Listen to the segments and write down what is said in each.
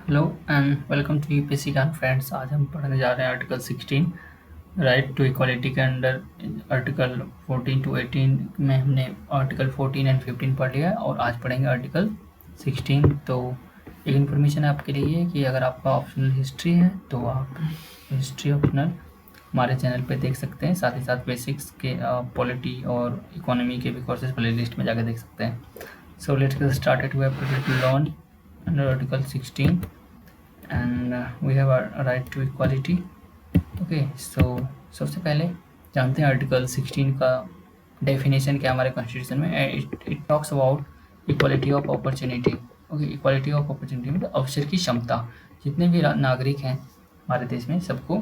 Hello and welcome to UPSC Gyan friends. आज हम पढ़ने जा रहे हैं आर्टिकल 16 राइट टू इक्वालिटी के अंडर। आर्टिकल 14 टू 18 में हमने आर्टिकल 14 एंड 15 पढ़ लिया है और आज पढ़ेंगे आर्टिकल 16। तो एक इन्फॉर्मेशन आपके लिए कि अगर आपका ऑप्शनल हिस्ट्री है तो आप हिस्ट्री ऑप्शनल हमारे चैनल पे देख सकते हैं। साथ ही साथ बेसिक्स के पॉलिटी और इकोनॉमी के भी कोर्सेज प्ले लिस्ट में जाकर देख सकते हैं। So let's get started. We have to learn under article 16 and we have a right to equality. Okay, so सबसे पहले जानते हैं आर्टिकल 16 का डेफिनेशन क्या हमारे कॉन्स्टिट्यूशन में। It talks about equality of opportunity. Okay, equality of opportunity मतलब अवसर की क्षमता। जितने भी नागरिक हैं हमारे देश में सबको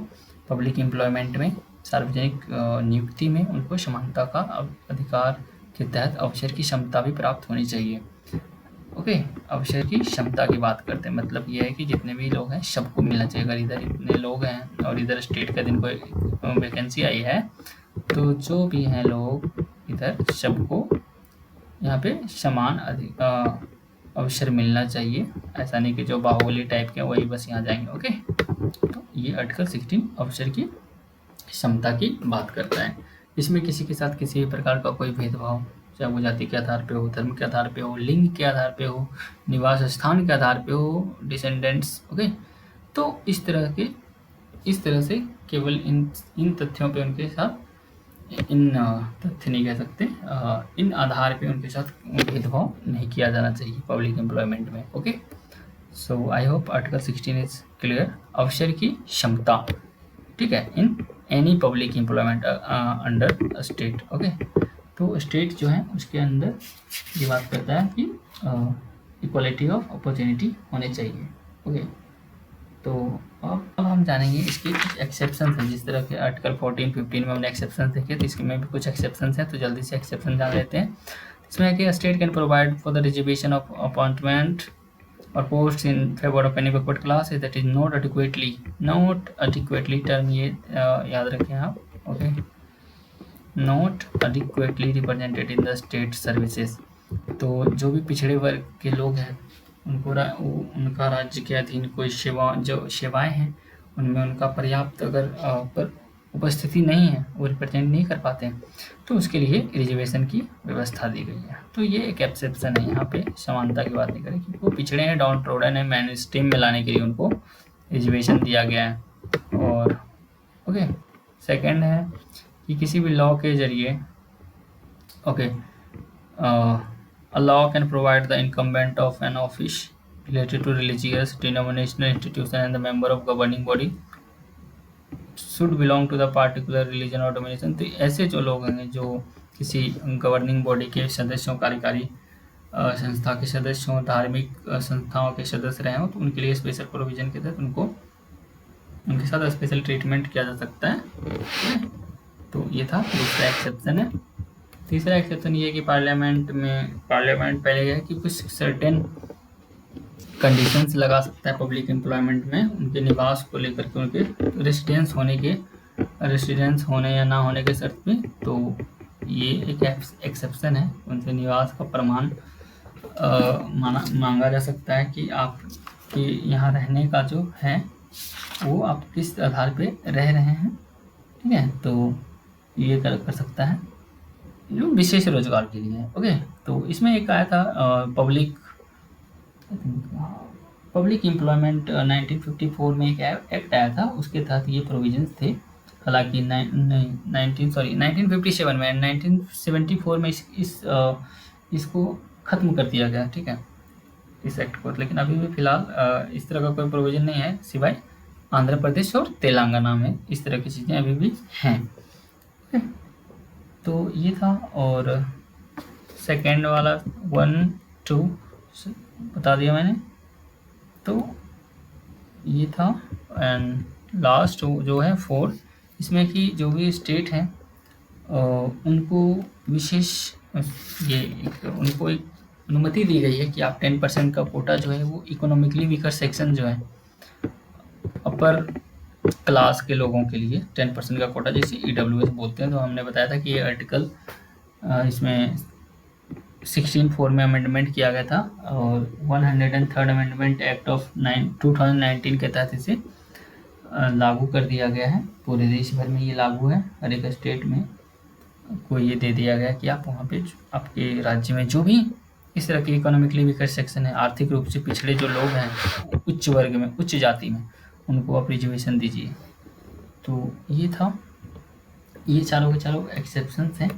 पब्लिक एम्प्लॉयमेंट में, सार्वजनिक नियुक्ति में उनको समानता का अधिकार के तहत अवसर की क्षमता भी प्राप्त होनी चाहिए। ओके, अवसर की क्षमता की बात करते हैं, मतलब ये है कि जितने भी लोग हैं सबको मिलना चाहिए। अगर इधर इतने लोग हैं और इधर स्टेट का दिन कोई वैकेंसी आई है तो जो भी हैं लोग इधर सबको यहाँ पे समान अवसर मिलना चाहिए। ऐसा नहीं कि जो बाहुबली टाइप के वही बस यहाँ जाएंगे। ओके, तो ये आर्टिकल 16 अवसर की क्षमता की बात करता है। इसमें किसी के साथ किसी भी प्रकार का कोई भेदभाव, चाहे वो जाति के आधार पे हो, धर्म के आधार पे हो, लिंग के आधार पे हो, निवास स्थान के आधार पे हो, डिसेंडेंट्स। ओके, तो इस तरह से केवल इन तथ्यों पे उनके साथ, इन तथ्य नहीं कह सकते, इन आधार पे उनके साथ भेदभाव नहीं किया जाना चाहिए पब्लिक एम्प्लॉयमेंट में। Okay, so I hope article 16 is clear. अवसर की क्षमता, ठीक है, in any public employment under state. Okay, तो स्टेट जो है उसके अंदर ये बात करता है कि इक्वालिटी ऑफ अपॉर्चुनिटी होने चाहिए। ओके, तो अब हम जानेंगे इसके कुछ एक्सेप्शन हैं। जिस तरह के आर्टिकल 14, 15 में हमने एक्सेप्शन देखे, तो इसमें भी कुछ एक्सेप्शन हैं, तो जल्दी से एक्सेप्शन जान लेते हैं। इसमें है कि state can provide for the reservation of appointment or posts in favor of any backward class that is not adequately term ये याद रखें आप। Okay, not adequately represented in the state services। तो जो भी पिछड़े वर्ग के लोग हैं उनका राज्य के अधीन कोई सेवाएं हैं उनमें उनका पर्याप्त अगर पर उपस्थिति नहीं है, वो रिप्रेजेंट नहीं कर पाते हैं, तो उसके लिए रिजर्वेशन की व्यवस्था दी गई है। तो ये एक एक्सेप्शन है, यहाँ पे समानता की बात नहीं करें कि वो पिछड़े हैं, डाउन ट्रोडन है, मेन स्ट्रीम में लाने के लिए उनको रिजर्वेशन दिया गया है। और ओके, सेकंड है कि किसी भी लॉ के जरिए, okay, a law can provide the incumbent of an office related to religious, denominational institution and the member of governing body should belong to the particular religion or domination। तो ऐसे जो लोग हैं जो किसी गवर्निंग बॉडी के सदस्यों, कार्यकारी संस्था के सदस्यों, धार्मिक संस्थाओं के सदस्य रहे हों, तो उनके लिए स्पेशल प्रोविजन के तहत उनके साथ स्पेशल ट्रीटमेंट किया जा सकता है। तो ये था दूसरा एक्सेप्शन है। तीसरा एक्सेप्शन ये है कि पार्लियामेंट पहले है कि कुछ सर्टेन कंडीशंस लगा सकता है पब्लिक एम्प्लॉयमेंट में, उनके निवास को लेकर के, उनके रेसिडेंस होने या ना होने के शर्त पे। तो ये एक एक्सेप्शन है, उनसे निवास का प्रमाण मांगा जा सकता है कि आपके यहाँ रहने का जो है वो आप किस आधार पे रह रहे हैं। ठीक है, तो ये कर सकता है जो विशेष रोजगार के लिए है। ओके, तो इसमें एक आया था पब्लिक एम्प्लॉयमेंट 1954 में एक एक्ट आया था, उसके तहत ये प्रोविजंस थे। हालांकि 1957 में, 1974 में इसको ख़त्म कर दिया गया। ठीक है, इस एक्ट को, लेकिन अभी भी फिलहाल इस तरह का कोई प्रोविजन नहीं है, सिवाय आंध्र प्रदेश और तेलंगाना में इस तरह की चीज़ें अभी भी हैं। तो ये था। और सेकेंड वाला 1, 2 बता दिया मैंने, तो ये था। एंड लास्ट जो है 4, इसमें कि जो भी स्टेट हैं उनको विशेष उनको एक अनुमति दी गई है कि आप 10% का कोटा जो है वो इकोनॉमिकली वीकर सेक्शन जो है, अपर क्लास के लोगों के लिए 10% का कोटा, जैसे EWS बोलते हैं। तो हमने बताया था कि ये आर्टिकल इसमें 16(4) में अमेंडमेंट किया गया था और 103rd अमेंडमेंट एक्ट ऑफ 2019 के तहत इसे लागू कर दिया गया है। पूरे देश भर में ये लागू है। हर एक स्टेट में को ये दे दिया गया कि आप वहाँ पे आपके राज्य में जो भी इस तरह के इकोनॉमिकली वीकर सेक्शन है, आर्थिक रूप से पिछड़े जो लोग हैं उच्च वर्ग में, उच्च जाति में, उनको आप रिजर्वेशन दीजिए। तो ये था, ये चारों के चारों एक्सेप्शंस हैं।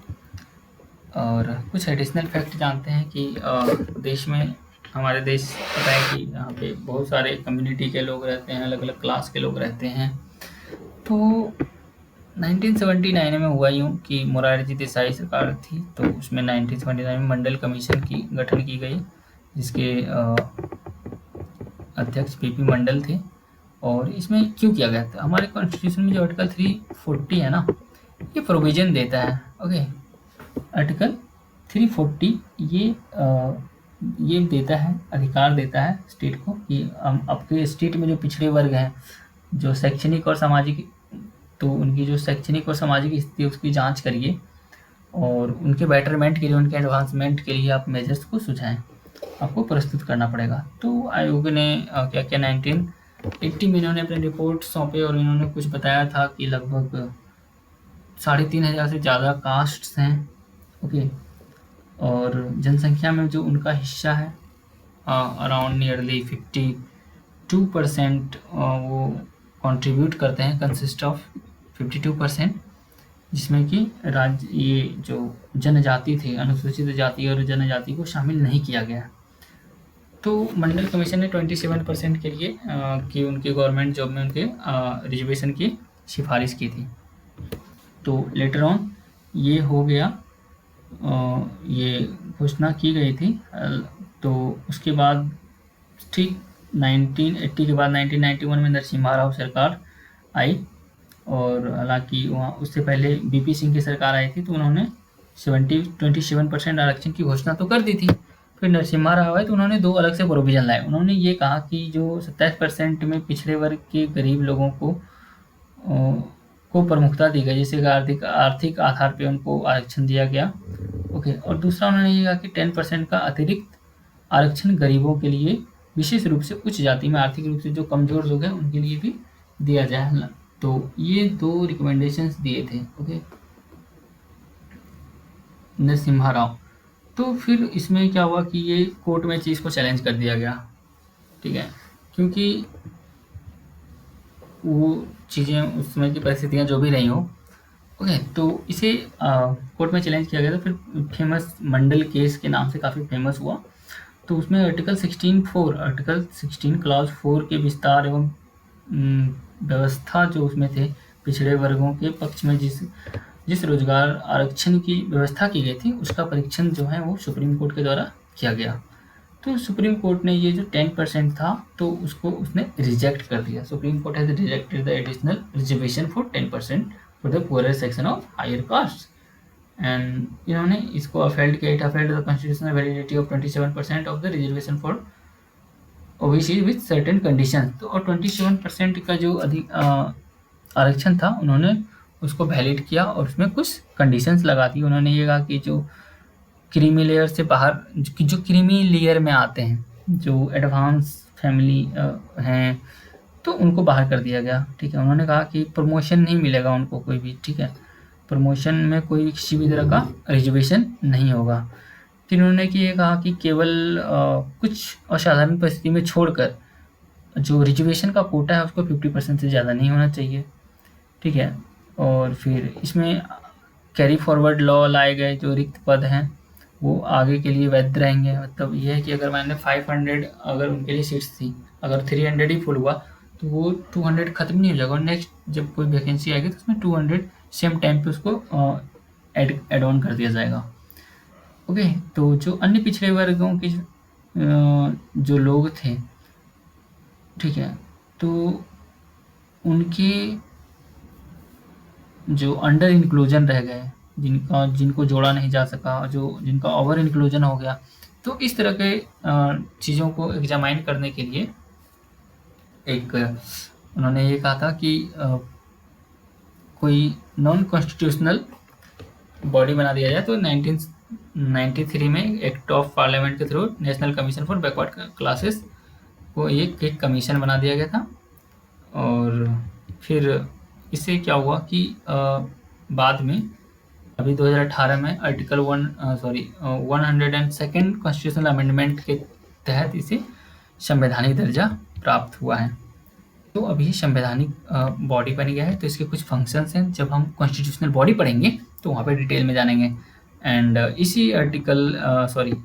और कुछ एडिशनल फैक्ट जानते हैं कि देश में, हमारे देश पता है कि यहाँ पे बहुत सारे कम्युनिटी के लोग रहते हैं, अलग अलग क्लास के लोग रहते हैं। तो 1979 में हुआ यूँ कि मोरारजी देसाई सरकार थी, तो उसमें 1979 में मंडल कमीशन की गठन की गई, जिसके अध्यक्ष पीपी मंडल थे। और इसमें क्यों किया गया था, हमारे कॉन्स्टिट्यूशन में जो आर्टिकल 340 है ना, ये प्रोविजन देता है। ओके, आर्टिकल 340 ये देता है, अधिकार देता है स्टेट को कि आपके स्टेट में जो पिछड़े वर्ग हैं, जो शैक्षणिक और सामाजिक, तो उनकी जो शैक्षणिक और सामाजिक स्थिति उसकी जांच करिए और उनके बेटरमेंट के लिए, उनके एडवांसमेंट के लिए आप मेजर्स को सुझाएं, आपको प्रस्तुत करना पड़ेगा। तो आयोग ने क्या क्या 1980 में इन्होंने अपने रिपोर्ट सौंपे और इन्होंने कुछ बताया था कि लगभग 3,500 से ज़्यादा कास्ट्स हैं। ओके, और जनसंख्या में जो उनका हिस्सा है अराउंड नियरली 52% वो कंट्रीब्यूट करते हैं, कंसिस्ट ऑफ 52%, जिसमें कि राज्य, ये जो जनजाति थे, अनुसूचित जाति और जनजाति को शामिल नहीं किया गया। तो मंडल कमीशन ने 27% के लिए कि उनके गवर्नमेंट जॉब में उनके रिजर्वेशन की सिफारिश की थी। तो लेटर ऑन ये हो गया, ये घोषणा की गई थी। तो उसके बाद ठीक 1980 के बाद 1991 में नरसिम्हा राव सरकार आई, और हालांकि वहाँ उससे पहले बीपी सिंह की सरकार आई थी, तो उन्होंने 27% आरक्षण की घोषणा तो कर दी थी। फिर नरसिम्हा राव आए तो उन्होंने दो अलग से प्रोविजन लाए। उन्होंने ये कहा कि जो 27% में पिछड़े वर्ग के गरीब लोगों को प्रमुखता दी गई, जैसे आर्थिक आधार पे उनको आरक्षण दिया गया। ओके, और दूसरा उन्होंने ये कहा कि 10% का अतिरिक्त आरक्षण गरीबों के लिए, विशेष रूप से उच्च जाति में आर्थिक रूप से जो कमजोर लोग हैं उनके लिए भी दिया जाए। तो ये दो रिकमेंडेशंस दिए थे। ओके, नरसिम्हा राव। तो फिर इसमें क्या हुआ कि ये कोर्ट में चीज़ को चैलेंज कर दिया गया, ठीक है, क्योंकि वो चीज़ें उस समय की परिस्थितियाँ जो भी रही हो। ओके, तो इसे कोर्ट में चैलेंज किया गया था। फिर फेमस मंडल केस के नाम से काफ़ी फेमस हुआ। तो उसमें आर्टिकल 16 क्लॉज 4 के विस्तार एवं व्यवस्था जो उसमें थे, पिछड़े वर्गों के पक्ष में जिस रोजगार आरक्षण की व्यवस्था की गई थी, उसका परीक्षण जो है वो सुप्रीम कोर्ट के द्वारा किया गया। तो सुप्रीम कोर्ट ने ये जो 10% था, तो उसको उसने रिजेक्ट कर दिया। Supreme court has rejected the additional reservation for 10% for the poorer section of higher caste, and इन्होंने इसको अफेल्ड किया। It upheld the constitutional validity of 27% of the reservation for OBC with certain condition. तो और 27% का जो अधिक आरक्षण था, उन्होंने उसको वैलिड किया और उसमें कुछ कंडीशंस लगा दी। उन्होंने ये कहा कि जो क्रीमी लेयर से बाहर, जो क्रीमी लेयर में आते हैं, जो एडवांस फैमिली हैं, तो उनको बाहर कर दिया गया। ठीक है, उन्होंने कहा कि प्रमोशन नहीं मिलेगा उनको कोई भी। ठीक है, प्रमोशन में कोई किसी भी तरह का रिजर्वेशन नहीं होगा। फिर उन्होंने कि ये कहा कि केवल कुछ असाधारण परिस्थिति में छोड़कर जो रिजर्वेशन का कोटा है उसको 50% से ज़्यादा नहीं होना चाहिए। ठीक है, और फिर इसमें कैरी फॉरवर्ड लॉ लाए गए, जो रिक्त पद हैं वो आगे के लिए वैध रहेंगे। मतलब ये है कि अगर मैंने 500 अगर उनके लिए सीट्स थी, अगर 300 ही फुल हुआ तो वो 200 खत्म नहीं हो जाएगा, और नेक्स्ट जब कोई वैकेंसी आएगी तो उसमें 200 सेम टाइम पे उसको एड ऑन कर दिया जाएगा। ओके, तो जो अन्य पिछड़े वर्गों के जो लोग थे, ठीक है, तो उनके जो अंडर इंक्लूजन रह गए, जिनको जोड़ा नहीं जा सका, जिनका ओवर इंक्लूजन हो गया, तो इस तरह के चीज़ों को एग्जामाइन करने के लिए एक उन्होंने ये कहा था कि कोई नॉन कॉन्स्टिट्यूशनल बॉडी बना दिया जाए। तो 93 में एक्ट ऑफ पार्लियामेंट के through national commission for backward classes को एक कमीशन बना दिया गया था। और फिर इससे क्या हुआ कि बाद में अभी 2018 में आर्टिकल 102 कॉन्स्टिट्यूशनल अमेंडमेंट के तहत इसे संवैधानिक दर्जा प्राप्त हुआ है। तो अभी संवैधानिक बॉडी बन गया है। तो इसके कुछ फंक्शंस हैं, जब हम कॉन्स्टिट्यूशनल बॉडी पढ़ेंगे तो वहाँ पे डिटेल में जानेंगे। एंड इसी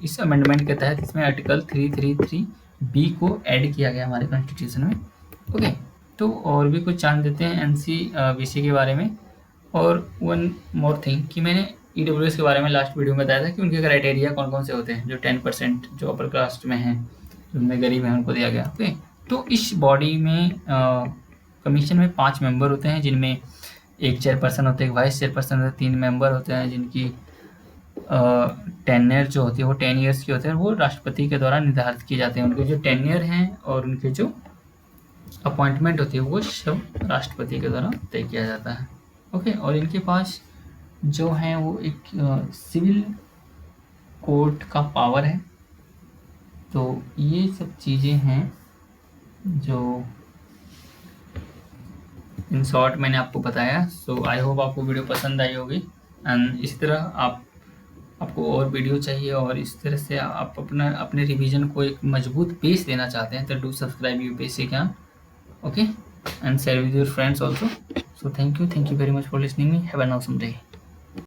इस अमेंडमेंट के तहत इसमें आर्टिकल 333B को ऐड किया गया हमारे कॉन्स्टिट्यूशन में। ओके, तो और भी कुछ जान देते हैं NCVC के बारे में। और वन मोर थिंग कि मैंने EWS के बारे में लास्ट वीडियो में बताया था कि उनके क्राइटेरिया कौन कौन से होते हैं, जो 10% जो अपर कास्ट में हैं, जिनमें गरीब हैं, उनको दिया गया। ओके, तो इस बॉडी में कमीशन में 5 मेंबर होते हैं, जिनमें एक चेयरपर्सन होते हैं, एक वाइस चेयरपर्सन होते हैं, 3 मेंबर होते हैं जिनकी टेन्योर जो होती है वो 10 ईयर्स की होते हैं। वो राष्ट्रपति के द्वारा निर्धारित किए जाते हैं। उनके जो टेन्योर हैं और उनके जो अपॉइंटमेंट होती है वो सब राष्ट्रपति के द्वारा तय किया जाता है। ओके, और इनके पास जो है वो एक सिविल कोर्ट का पावर है। तो ये सब चीज़ें हैं जो इन शॉर्ट मैंने आपको बताया। सो आई होप आपको वीडियो पसंद आई होगी। एंड इसी तरह आपको और वीडियो चाहिए और इस तरह से आप अपने रिवीजन को एक मजबूत बेस देना चाहते हैं तो डू सब्सक्राइब यूपीएससी ज्ञान। Okay, and share with your friends also. So thank you very much for listening me. Have an awesome day.